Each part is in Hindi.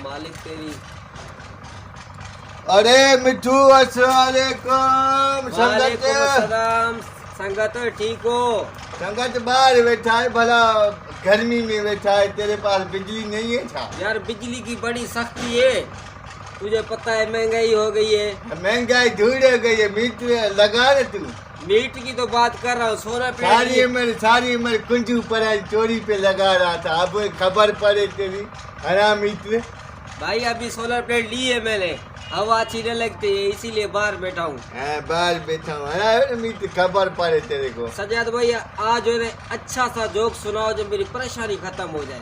मालिक तेरी। अरे मिठू अस्सलाम वालेकुम। वालेकुम अस्सलाम। संगत ठीक हो? संगत बाहर बैठा है, भला गर्मी में बैठा है। तेरे पास बिजली नहीं है क्या? यार बिजली की बड़ी सख्ती है, तुझे पता है महंगाई हो गई है। महंगाई धूड़ हो गई है, मीटर लगा रहे तू। मीट की तो बात कर रहा हूँ, सोलर सारी उम्र कुंजू पर चोरी पे लगा रहा था, अब खबर पड़े तेरी हराम मीटर। भाई अभी सोलर प्लेट ली है मैंने, हवा अच्छी नहीं लगती है इसीलिए बाहर बैठा हूँ। बाहर बैठा हूँ, हराम मीटर खबर पड़े तेरे को। सजाद भाई आज उन्हें अच्छा सा जोक सुनाओ जो मेरी परेशानी खत्म हो जाए।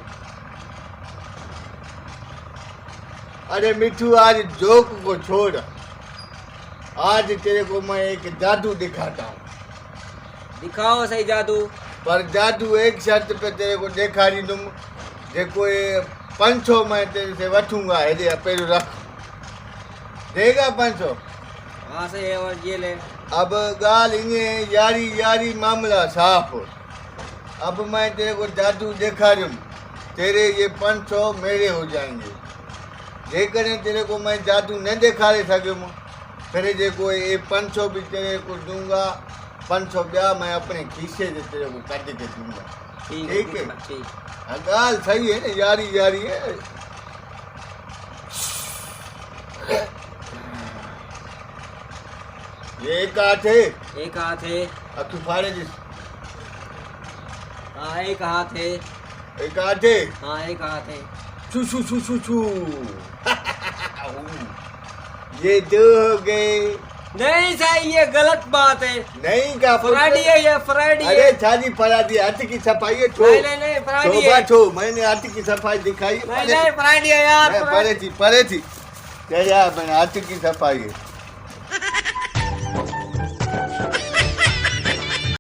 अरे मिठू आज जोक को छोड़, आज तेरे को मैं एक जादू दिखाता हूँ। दिखाओ सही जादू। पर जादू एक शर्त पे तेरे को दिखारी तुम, जेको ये 500 मैं तेरे से वठूंगा। हेले पेरू रख, देगा 500? हाँ सही है, और ये ले। अब गाल इन्हें यारी यारी मामला साफ। अब मैं तेरे को जादू दिखारूं, तेरे ये 500 मेरे हो जाएंगे। जेकर तेरे को मैं जादू न दिखारे सकूँ, फिर जेको ये 500 भी तेरे को दूंगा, 500 ब्याह मैं अपने खीसे से तेरे को काट के दूंगा। ठीक है? ठीक। गाल सही है ना, यारी यारी है। ये एक हाथ है, एक हाथ है। अब तू फाड़े जिस। हाँ एक हाथ है। एक हाथ है, हाँ एक हाथ है। छू छू छू छू छू। ये दो हो गए। नहीं सही, ये गलत बात है। नहीं का फ्राडी है, ये फ्राडी है। अरे छाजी फरादी, हाथ की सफाई है। नहीं फ्राडी है। छो मैंने हाथ की सफाई दिखाई। नहीं फ्राडी है यार। परे थी तेरे यार, मैंने हाथ की सफाई है।